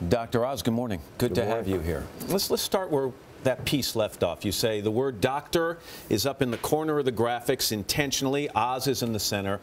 Dr. Oz, good morning. Good to have you here. Let's start where that piece left off. You say the word doctor is up in the corner of the graphics intentionally. Oz is in the center.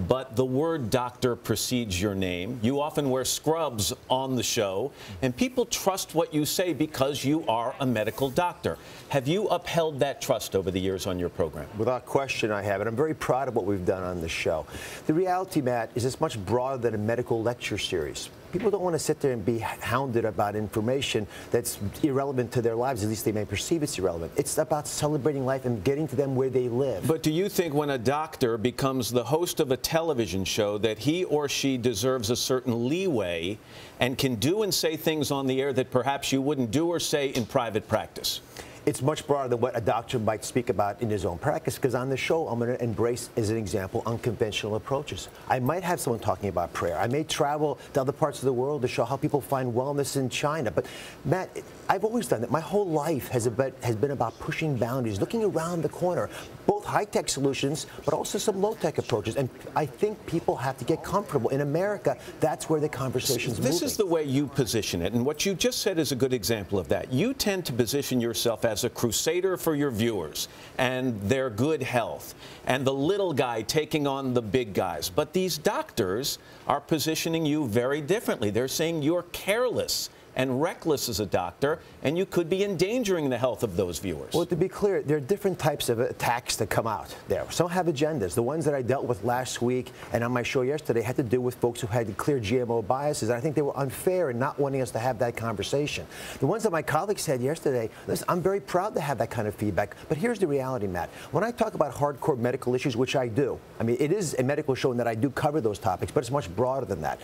But the word doctor precedes your name. You often wear scrubs on the show, and people trust what you say because you are a medical doctor. Have you upheld that trust over the years on your program? Without question, I have, and I'm very proud of what we've done on the show. The reality, Matt, is it's much broader than a medical lecture series. People don't want to sit there and be hounded about information that's irrelevant to their lives. At least they may perceive it's irrelevant. It's about celebrating life and getting to them where they live. But do you think when a doctor becomes the host of a television show that he or she deserves a certain leeway and can do and say things on the air that perhaps you wouldn't do or say in private practice? It's much broader than what a doctor might speak about in his own practice, because on the show, I'm going to embrace, as an example, unconventional approaches. I might have someone talking about prayer. I may travel to other parts of the world to show how people find wellness in China. But, Matt, I've always done that. My whole life has been about pushing boundaries, looking around the corner, both high-tech solutions, but also some low-tech approaches. And I think people have to get comfortable. In America, that's where the conversation's moving. This is the way you position it, and what you just said is a good example of that. You tend to position yourself as a crusader for your viewers and their good health, and the little guy taking on the big guys. But these doctors are positioning you very differently. They're saying you're careless and reckless as a doctor, and you could be endangering the health of those viewers. Well, to be clear, there are different types of attacks that come out there. Some have agendas. The ones that I dealt with last week and on my show yesterday had to do with folks who had clear GMO biases. And I think they were unfair in not wanting us to have that conversation. The ones that my colleagues said yesterday, listen, I'm very proud to have that kind of feedback. But here's the reality, Matt. When I talk about hardcore medical issues, which I do, I mean, it is a medical show in that I do cover those topics, but it's much broader than that.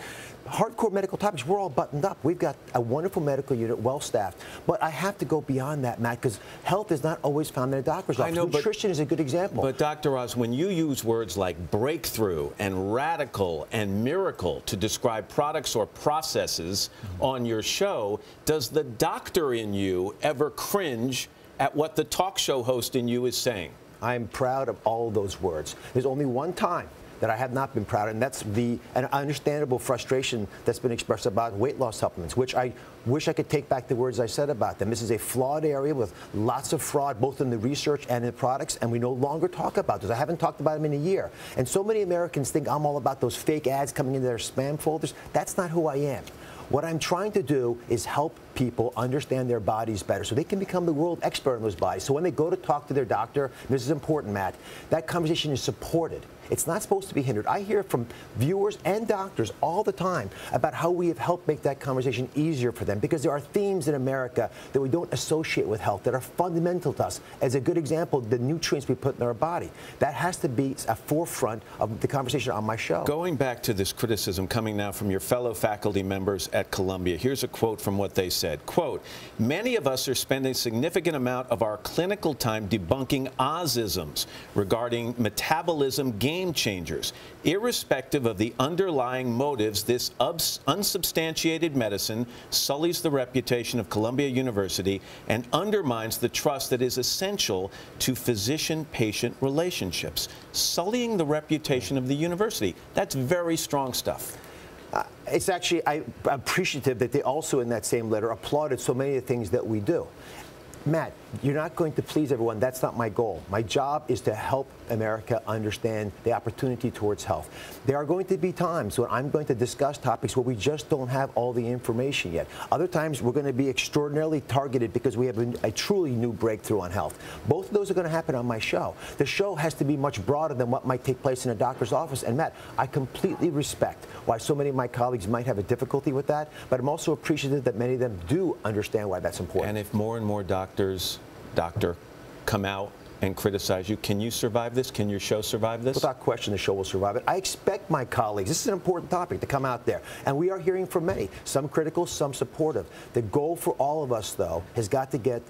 Hardcore medical topics, we're all buttoned up. We've got a wonderful medical unit, well-staffed. But I have to go beyond that, Matt, because health is not always found in a doctor's office. Nutrition is a good example. But, Dr. Oz, when you use words like breakthrough and radical and miracle to describe products or processes on your show, does the doctor in you ever cringe at what the talk show host in you is saying? I'm proud of all of those words. There's only one time that I have not been proud, and that's an understandable frustration that's been expressed about weight loss supplements, which I wish I could take back the words I said about them. This is a flawed area with lots of fraud, both in the research and in products, and we no longer talk about those. I haven't talked about them in a year. And so many Americans think I'm all about those fake ads coming into their spam folders. That's not who I am. What I'm trying to do is help people understand their bodies better so they can become the world expert on those bodies. So when they go to talk to their doctor, and this is important, Matt, that conversation is supported. It's not supposed to be hindered. I hear from viewers and doctors all the time about how we have helped make that conversation easier for them, because there are themes in America that we don't associate with health that are fundamental to us. As a good example, the nutrients we put in our body. That has to be a forefront of the conversation on my show. Going back to this criticism coming now from your fellow faculty members at Columbia, here's a quote from what they said. Quote, "Many of us are spending a significant amount of our clinical time debunking Ozisms regarding metabolism game changers. Irrespective of the underlying motives, this unsubstantiated medicine sullies the reputation of Columbia University and undermines the trust that is essential to physician-patient relationships." Sullying the reputation of the university. That's very strong stuff. It's actually, I'm appreciative that they also in that same letter applauded so many of the things that we do. Matt, you're not going to please everyone. That's not my goal. My job is to help America understand the opportunity towards health. There are going to be times when I'm going to discuss topics where we just don't have all the information yet. Other times we're going to be extraordinarily targeted because we have a truly new breakthrough on health. Both of those are going to happen on my show. The show has to be much broader than what might take place in a doctor's office. And Matt, I completely respect why so many of my colleagues might have a difficulty with that, but I'm also appreciative that many of them do understand why that's important. And if more and more doctors, come out and criticize you, can you survive this? Can your show survive this? Without question, the show will survive it. I expect my colleagues, this is an important topic, to come out there. And we are hearing from many, some critical, some supportive. The goal for all of us, though, has got to get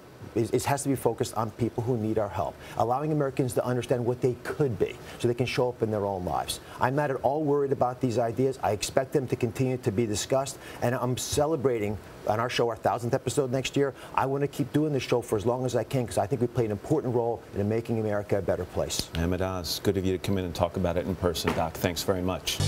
has to be focused on people who need our help, allowing Americans to understand what they could be so they can show up in their own lives. I'm not at all worried about these ideas. I expect them to continue to be discussed, and I'm celebrating on our show our 1,000th episode next year. I want to keep doing this show for as long as I can because I think we play an important role in making America a better place. Mehmet Oz, good of you to come in and talk about it in person, Doc. Thanks very much.